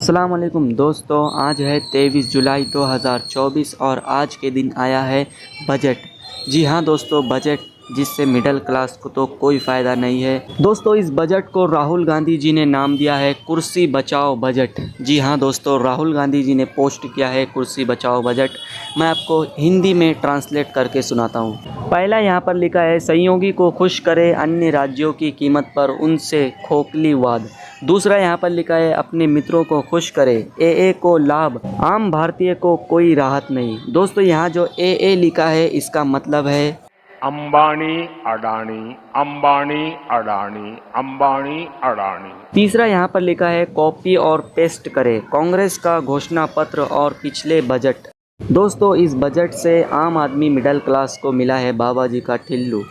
अस्सलाम वालेकुम दोस्तों, आज है 23 जुलाई 2024 और आज के दिन आया है बजट। जी हाँ दोस्तों, बजट जिससे मिडिल क्लास को तो कोई फ़ायदा नहीं है। दोस्तों, इस बजट को राहुल गांधी जी ने नाम दिया है कुर्सी बचाओ बजट। जी हाँ दोस्तों, राहुल गांधी जी ने पोस्ट किया है कुर्सी बचाओ बजट। मैं आपको हिंदी में ट्रांसलेट करके सुनाता हूँ। पहला यहाँ पर लिखा है, सहयोगी को खुश करे अन्य राज्यों की कीमत पर उनसे खोखली वाद। दूसरा यहाँ पर लिखा है, अपने मित्रों को खुश करे, ए को लाभ, आम भारतीय को कोई राहत नहीं। दोस्तों, यहाँ जो ए लिखा है इसका मतलब है अंबानी अडानी, अंबानी अडानी, अंबानी अडानी। तीसरा यहाँ पर लिखा है, कॉपी और पेस्ट करे कांग्रेस का घोषणा पत्र और पिछले बजट। दोस्तों, इस बजट से आम आदमी मिडिल क्लास को मिला है बाबा जी का ठिल्लू।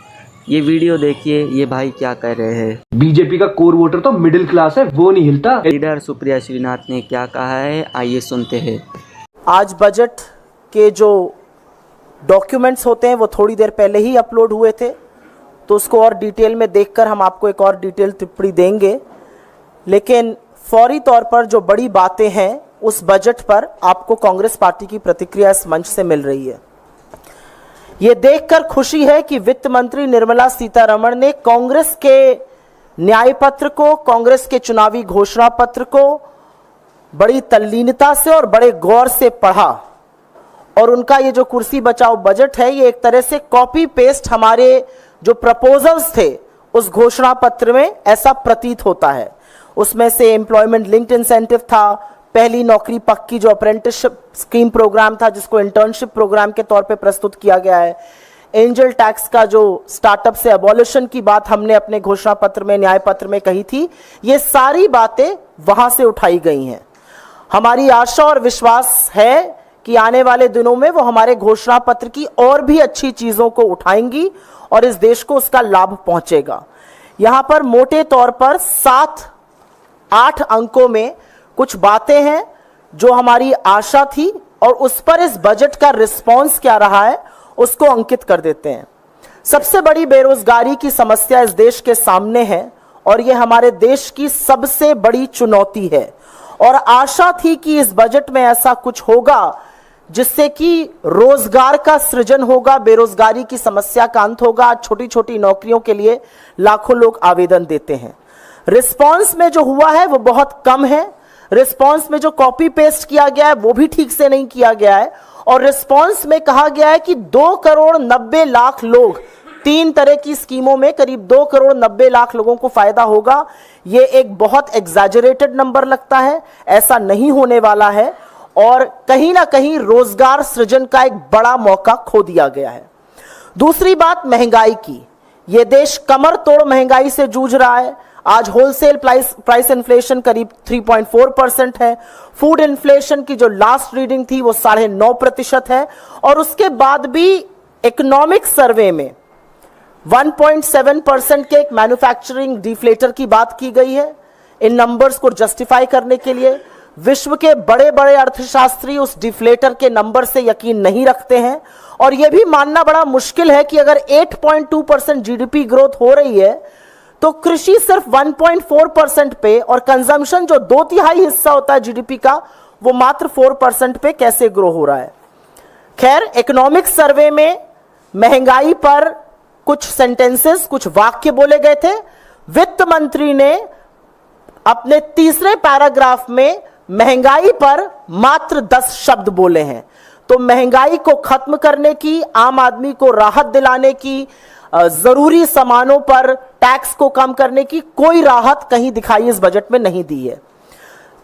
ये वीडियो देखिए, ये भाई क्या कह रहे हैं। बीजेपी का कोर वोटर तो मिडिल क्लास है, वो नहीं हिलता। लीडर सुप्रिया श्रीनाथ ने क्या कहा है, आइए सुनते हैं। आज बजट के जो डॉक्यूमेंट्स होते हैं वो थोड़ी देर पहले ही अपलोड हुए थे, तो उसको और डिटेल में देखकर हम आपको एक और डिटेल टिप्पणी देंगे। लेकिन फौरी तौर पर जो बड़ी बातें हैं उस बजट पर आपको कांग्रेस पार्टी की प्रतिक्रिया इस मंच से मिल रही है। ये देखकर खुशी है कि वित्त मंत्री निर्मला सीतारमण ने कांग्रेस के न्याय पत्र को, कांग्रेस के चुनावी घोषणा पत्र को बड़ी तल्लीनता से और बड़े गौर से पढ़ा, और उनका ये जो कुर्सी बचाओ बजट है ये एक तरह से कॉपी पेस्ट हमारे जो प्रपोजल्स थे उस घोषणा पत्र में ऐसा प्रतीत होता है। उसमें से एम्प्लॉयमेंट लिंक्ड इंसेंटिव था, पहली नौकरी पक्की जो अप्रेंटिसशिप स्कीम प्रोग्राम था जिसको इंटर्नशिप प्रोग्राम के तौर पे प्रस्तुत किया गया है, एंजल टैक्स का जो स्टार्टअप से अबॉलिशन की बात हमने अपने घोषणा पत्र में, न्याय पत्र में कही थी, ये सारी बातें वहां से उठाई गई हैं। हमारी आशा और विश्वास है कि आने वाले दिनों में वो हमारे घोषणा पत्र की और भी अच्छी चीजों को उठाएंगी और इस देश को उसका लाभ पहुंचेगा। यहां पर मोटे तौर पर 7-8 अंकों में कुछ बातें हैं जो हमारी आशा थी और उस पर इस बजट का रिस्पांस क्या रहा है उसको अंकित कर देते हैं। सबसे बड़ी बेरोजगारी की समस्या इस देश के सामने है और यह हमारे देश की सबसे बड़ी चुनौती है, और आशा थी कि इस बजट में ऐसा कुछ होगा जिससे कि रोजगार का सृजन होगा, बेरोजगारी की समस्या का अंत होगा। छोटी छोटी नौकरियों के लिए लाखों लोग आवेदन देते हैं। रिस्पांस में जो हुआ है वो बहुत कम है। रिस्पांस में जो कॉपी पेस्ट किया गया है वो भी ठीक से नहीं किया गया है, और रिस्पांस में कहा गया है कि 2,90,00,000 लोग, 3 तरह की स्कीमों में करीब 2,90,00,000 लोगों को फायदा होगा। ये एक बहुत एग्जैजरेटेड नंबर लगता है, ऐसा नहीं होने वाला है, और कहीं ना कहीं रोजगार सृजन का एक बड़ा मौका खो दिया गया है। दूसरी बात महंगाई की, यह देश कमर तोड़ महंगाई से जूझ रहा है। आज होलसेल प्राइस इन्फ्लेशन करीब 3.4% है। फूड इन्फ्लेशन की जो लास्ट रीडिंग थी वो 9.5% है, और उसके बाद भी इकोनॉमिक सर्वे में 1.7% के एक मैन्युफैक्चरिंग डिफ्लेटर की बात की गई है। इन नंबर्स को जस्टिफाई करने के लिए विश्व के बड़े बड़े अर्थशास्त्री उस डिफ्लेटर के नंबर से यकीन नहीं रखते हैं, और यह भी मानना बड़ा मुश्किल है कि अगर 8.2% जीडीपी ग्रोथ हो रही है तो कृषि सिर्फ 1.4% पे और कंजम्पशन जो 2/3 हिस्सा होता है जीडीपी का वो मात्र 4% पे कैसे ग्रो हो रहा है। खैर, इकोनॉमिक सर्वे में महंगाई पर कुछ सेंटेंसेस, कुछ वाक्य बोले गए थे। वित्त मंत्री ने अपने तीसरे पैराग्राफ में महंगाई पर मात्र 10 शब्द बोले हैं। तो महंगाई को खत्म करने की, आम आदमी को राहत दिलाने की, जरूरी सामानों पर टैक्स को कम करने की कोई राहत कहीं दिखाई इस बजट में नहीं दी है।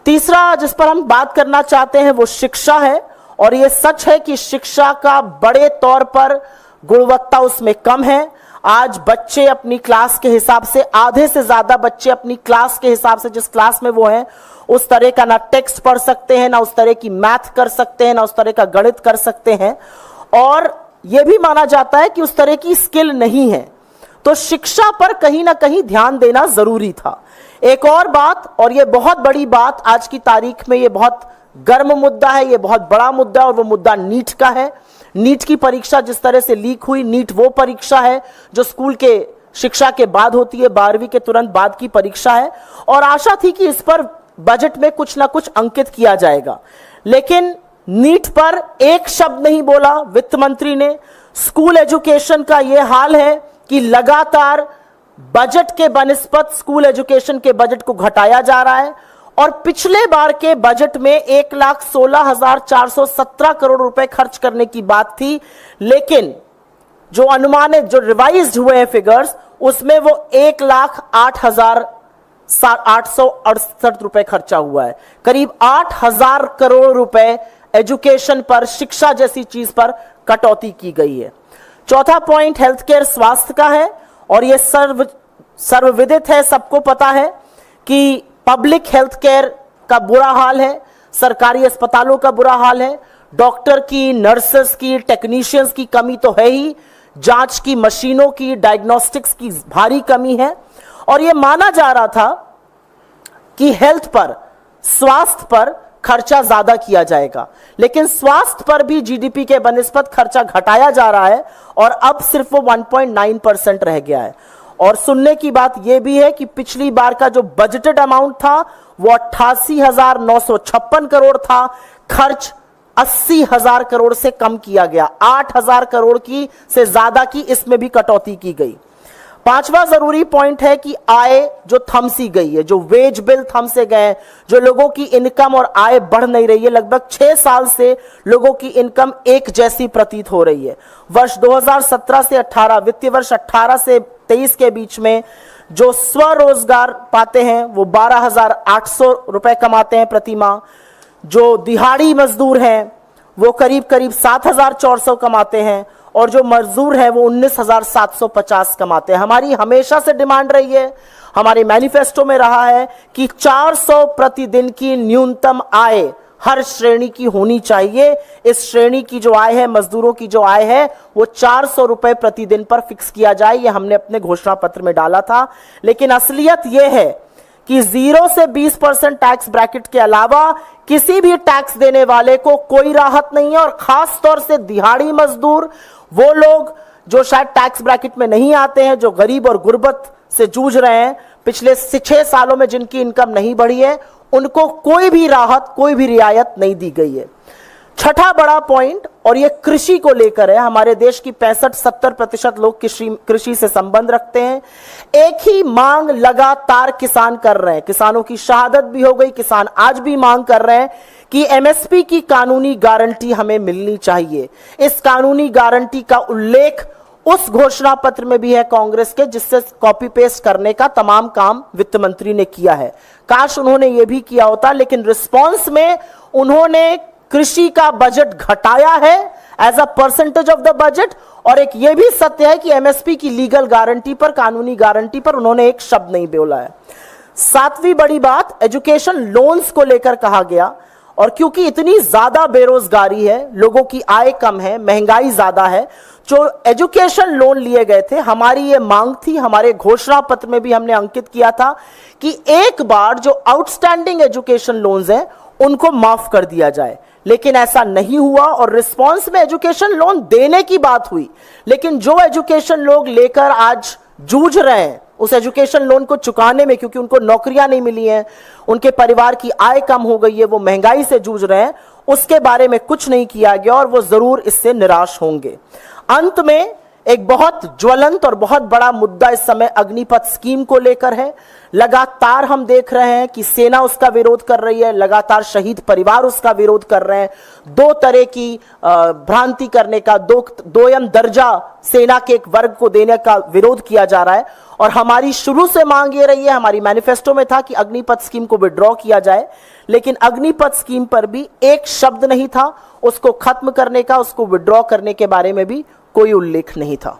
तीसरा जिस पर हम बात करना चाहते हैं वो शिक्षा है, और यह सच है कि शिक्षा का बड़े तौर पर गुणवत्ता उसमें कम है। आज बच्चे अपनी क्लास के हिसाब से, आधे से ज्यादा बच्चे अपनी क्लास के हिसाब से, जिस क्लास में वो हैं उस तरह का ना टेक्स्ट पढ़ सकते हैं, ना उस तरह की मैथ कर सकते हैं, ना उस तरह का गणित कर सकते हैं, और यह भी माना जाता है कि उस तरह की स्किल नहीं है। तो शिक्षा पर कहीं ना कहीं ध्यान देना जरूरी था। एक और बात, और यह बहुत बड़ी बात आज की तारीख में, यह बहुत गर्म मुद्दा है, यह बहुत बड़ा मुद्दा है, और वो मुद्दा नीट का है। नीट की परीक्षा जिस तरह से लीक हुई, नीट वो परीक्षा है जो स्कूल के शिक्षा के बाद होती है, 12वीं के तुरंत बाद की परीक्षा है, और आशा थी कि इस पर बजट में कुछ ना कुछ अंकित किया जाएगा, लेकिन नीट पर एक शब्द नहीं बोला वित्त मंत्री ने। स्कूल एजुकेशन का यह हाल है कि लगातार बजट के बनिस्बत स्कूल एजुकेशन के बजट को घटाया जा रहा है, और पिछले बार के बजट में 1,16,417 करोड़ रुपए खर्च करने की बात थी, लेकिन जो अनुमानित, जो रिवाइज्ड हुए हैं फिगर्स, उसमें वो 1,08,868 रुपए खर्चा हुआ है। करीब 8,000 करोड़ रुपए एजुकेशन पर, शिक्षा जैसी चीज पर कटौती की गई है। चौथा पॉइंट हेल्थ केयर, स्वास्थ्य का है, और यह सर्वविदित है, सबको पता है कि पब्लिक हेल्थ केयर का बुरा हाल है, सरकारी अस्पतालों का बुरा हाल है। डॉक्टर की, नर्सेस की, टेक्नीशियंस की कमी तो है ही, जांच की मशीनों की, डायग्नोस्टिक्स की भारी कमी है, और यह माना जा रहा था कि हेल्थ पर, स्वास्थ्य पर खर्चा ज्यादा किया जाएगा, लेकिन स्वास्थ्य पर भी जीडीपी के बनिस्बत खर्चा घटाया जा रहा है, और अब सिर्फ वो 1.9% रह गया है। और सुनने की बात यह भी है कि पिछली बार का जो बजटेड अमाउंट था वो 88,956 करोड़ था, खर्च 80,000 करोड़ से कम किया गया, 8,000 करोड़ की से ज्यादा की इसमें भी कटौती की गई। पांचवा जरूरी पॉइंट है कि आय जो थमसी गई है, जो वेज बिल थमसे गए, जो लोगों की इनकम और आय बढ़ नहीं रही है, लगभग 6 साल से लोगों की इनकम एक जैसी प्रतीत हो रही है। वर्ष 2017 से 18, वित्तीय वर्ष 18 से 23 के बीच में जो स्वरोजगार पाते हैं वो 12,800 रुपए कमाते हैं प्रति माह, जो दिहाड़ी मजदूर हैं वो करीब करीब 7,400 कमाते हैं, और जो मजदूर है वो 19,750 कमाते हैं। हमारी हमेशा से डिमांड रही है, हमारे मैनिफेस्टो में रहा है कि 400 प्रतिदिन की न्यूनतम आय हर श्रेणी की होनी चाहिए। इस श्रेणी की जो आय है, मजदूरों की जो आय है, वो 400 रुपए प्रतिदिन पर फिक्स किया जाए, ये हमने अपने घोषणा पत्र में डाला था। लेकिन असलियत यह है कि 0 से 20% टैक्स ब्रैकेट के अलावा किसी भी टैक्स देने वाले को कोई राहत नहीं है, और खास तौर से दिहाड़ी मजदूर, वो लोग जो शायद टैक्स ब्रैकेट में नहीं आते हैं, जो गरीब और गुर्बत से जूझ रहे हैं, पिछले 6 सालों में जिनकी इनकम नहीं बढ़ी है, उनको कोई भी राहत, कोई भी रियायत नहीं दी गई है। छठा बड़ा पॉइंट, और यह कृषि को लेकर है। हमारे देश की 65-70% लोग कृषि से संबंध रखते हैं। एक ही मांग लगातार किसान कर रहे हैं, किसानों की शहादत भी हो गई, किसान आज भी मांग कर रहे हैं कि एमएसपी की कानूनी गारंटी हमें मिलनी चाहिए। इस कानूनी गारंटी का उल्लेख उस घोषणा पत्र में भी है कांग्रेस के, जिससे कॉपी पेस्ट करने का तमाम काम वित्त मंत्री ने किया है। काश उन्होंने यह भी किया होता, लेकिन रिस्पॉन्स में उन्होंने कृषि का बजट घटाया है as a percentage of the budget, और एक यह भी सत्य है कि एमएसपी की लीगल गारंटी पर, कानूनी गारंटी पर उन्होंने एक शब्द नहीं बोला है। सातवीं बड़ी बात, एजुकेशन लोन्स को लेकर कहा गया, और क्योंकि इतनी ज्यादा बेरोजगारी है, लोगों की आय कम है, महंगाई ज्यादा है, जो एजुकेशन लोन लिए गए थे, हमारी ये मांग थी, हमारे घोषणा पत्र में भी हमने अंकित किया था कि एक बार जो आउटस्टैंडिंग एजुकेशन लोन्स हैं उनको माफ कर दिया जाए, लेकिन ऐसा नहीं हुआ। और रिस्पांस में एजुकेशन लोन देने की बात हुई, लेकिन जो एजुकेशन लोग लेकर आज जूझ रहे हैं उस एजुकेशन लोन को चुकाने में, क्योंकि उनको नौकरियां नहीं मिली हैं, उनके परिवार की आय कम हो गई है, वो महंगाई से जूझ रहे हैं, उसके बारे में कुछ नहीं किया गया, और वो जरूर इससे निराश होंगे। अंत में एक बहुत ज्वलंत और बहुत बड़ा मुद्दा इस समय अग्निपथ स्कीम को लेकर है। लगातार हम देख रहे हैं कि सेना उसका विरोध कर रही है, लगातार शहीद परिवार उसका विरोध कर रहे हैं। दो तरह की भ्रांति करने का, दोयम दर्जा सेना के एक वर्ग को देने का विरोध किया जा रहा है, और हमारी शुरू से मांग ये रही है, हमारी मैनिफेस्टो में था कि अग्निपथ स्कीम को विड्रॉ किया जाए, लेकिन अग्निपथ स्कीम पर भी एक शब्द नहीं था, उसको खत्म करने का, उसको विड्रॉ करने के बारे में भी कोई उल्लेख नहीं था।